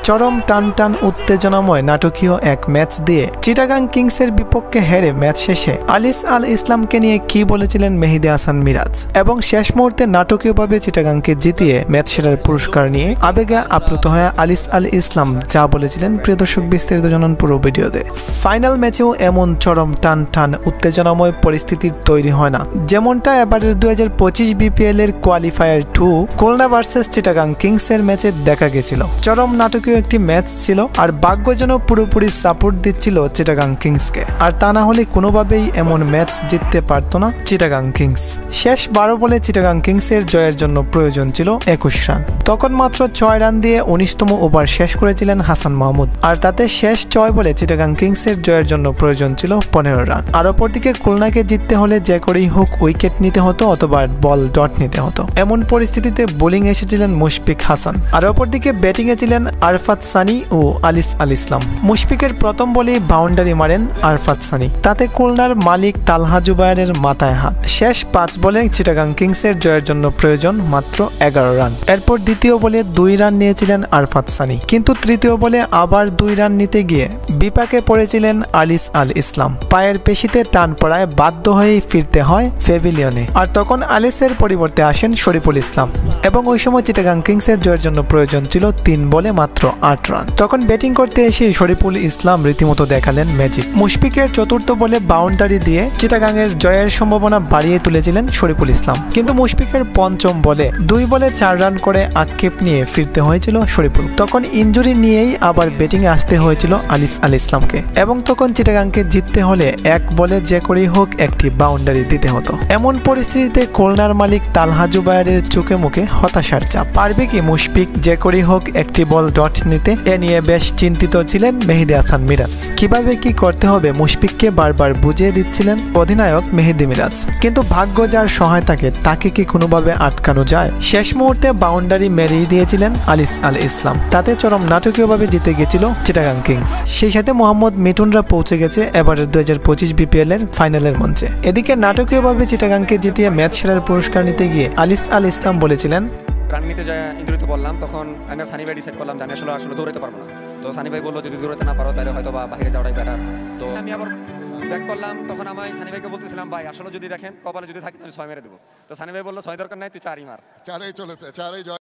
চরম টান টান উত্তেজনাময় নাটকীয় এক ম্যাচ দিয়ে চিটাগাং কিংসের বিপক্ষে হেরে ম্যাচ শেষে আলিস আল ইসলামকে নিয়ে কি বলেছিলেন মেহেদী হাসান মিরাজ, এবং শেষ মুহূর্তে নাটকীয়ভাবে চিটাগাংকে জিতিয়ে ম্যাচ সেরার পুরস্কার নিয়ে আবেগে আপ্লুত হয়ে আলিস আল ইসলাম যা বলেছিলেন, প্রিয় দর্শক বিস্তারিত জানান পুরো ভিডিওতে। ফাইনাল ম্যাচেও এমন চরম টান টান উত্তেজনাময় পরিস্থিতির তৈরি হয় না যেমনটা এবারের 2025 বিপিএল এর কোয়ালিফায়ার 2 খুলনা ভার্সেস চিটাগাং কিংসের ম্যাচে দেখা গেছিল। চরম নাটকীয় একটি ম্যাচ ছিল, আর ভাগ্য যেন পুরোপুরি সাপোর্ট দিচ্ছিল চিটাগাং কিংসকে, আর তা না হলে কোনোভাবেই এমন ম্যাচ জিততে পারত না চিটাগাং কিংস। শেষ 12 বলে চিটাগাং কিংসের জয়ের জন্য প্রয়োজন ছিল 21 রান। তখন মাত্র 6 রান দিয়ে 19তম ওভার শেষ করেছিলেন হাসান মাহমুদ, আর তাতে শেষ 6 বলে চিটাগাং কিংসের জয়ের জন্য প্রয়োজন ছিল 15 রান। আর অপরদিকে খুলনাকে জিততে হলে যে করেই হোক উইকেট নিতে হতো অথবা বল ডট নিতে হতো। এমন পরিস্থিতিতে বোলিং এসেছিলেন মুশফিক হাসান, আর অপরদিকে ব্যাটিংয়ে ছিলেন আরফাত সানি ও আলিস আল ইসলাম। মুশফিকের প্রথম বলেই বাউন্ডারি মারেন আরফাত সানি, তাতে খুলনার মালিক তালহা জুবায়েরের মাথায় হাত। শেষ 5 বলে চিটাগাং কিংসের জয়ের জন্য প্রয়োজন মাত্র 11 রান। এরপর দ্বিতীয় বলে 2 রান নিয়েছিলেন আরফাত সানি, কিন্তু তৃতীয় বলে আবার 2 রান নিতে গিয়ে বিপাকে পড়েছিলেন আলিস আল ইসলাম। পায়ের পেশিতে টান পড়ায় বাধ্য হয়ে ফিরতে হয় প্যাভিলিয়নে, আর তখন আলিসের পরিবর্তে আসেন শরীফুল ইসলাম, এবং ওই সময় চিটাগাং কিংসের জয়ের জন্য প্রয়োজন ছিল 3 বলে মাত্র 8 রান। তখন ব্যাটিং করতে এসে শরীফুল ইসলাম রীতিমতো দেখালেন ম্যাজিক। মুশফিকের চতুর্থ বলে বাউন্ডারি দিয়ে চিটাগাং এর জয়ের সম্ভাবনা বাড়িয়ে তুলেছিলেন শরীফুল ইসলাম, কিন্তু মুশফিকের পঞ্চম বলে 2 বলে 4 রান করে আক্ষেপ নিয়ে ফিরতে হয়েছিল শরীফুল। তখন ইনজুরি নিয়েই আবার ব্যাটিংয়ে আসতে হয়েছিল আলিস আল ইসলামকে, এবং তখন চিটাগাংকে জিততে হলে 1 বলে যে করেই হোক একটি বাউন্ডারি দিতে হতো। এমন পরিস্থিতিতে খুলনার মালিক তালহা জুবায়েরের চোখে মুখে হতাশার চাপ। পারবে কি মুশফিক যে করেই হোক একটি বল ডট নিতে? এ নিয়ে বেশ চিন্তিত ছিলেন মেহেদী হাসান মিরাজ। কিভাবে কি করতে হবে মুশফিককে বারবার বুঝিয়ে দিচ্ছিলেন অধিনায়ক মেহেদী মিরাজ, কিন্তু ভাগ্য যার সহায় থাকে তাকে কি কোনোভাবে আটকানো যায়? শেষ মুহূর্তে বাউন্ডারি মেরিয়ে দিয়েছিলেন আলিস আল ইসলাম, তাতে চরম নাটকীয়ভাবে জিতে গেছিল চিটাগাং কিংস। সেই সাথে মোহাম্মদ মিঠুনরা পৌঁছে গেছে এবারের 2025 বিপিএল এর ফাইনালের মঞ্চে। এদিকে নাটকীয়ভাবে চিটাগাংকে জিতিয়ে ম্যাচ সেরার পুরস্কার নিতে গিয়ে আলিস আল ইসলাম বলেছিলেন, রান নিতে যায় ইঞ্জুরিতে বললাম, তখন আমি সানি ভাই ডিসাইড করলাম যে আমি আসলে দৌড়াতে পারবো না। তো সানি ভাই বললো যদি দৌড়াতে না পারো তাহলে হয়তো বা বাইরে যাওয়াটাই বেটার। তো আমি আবার ব্যাক করলাম, তখন আমি সানি ভাইকে বলতেছিলাম ভাই আসলে যদি দেখেন কপালে যদি থাকি আমি 6 মেরে দেবো। তো সানি ভাই বললো 6 দরকার নাই, তুই 4ই মার। 4ই চলেছে, 4ই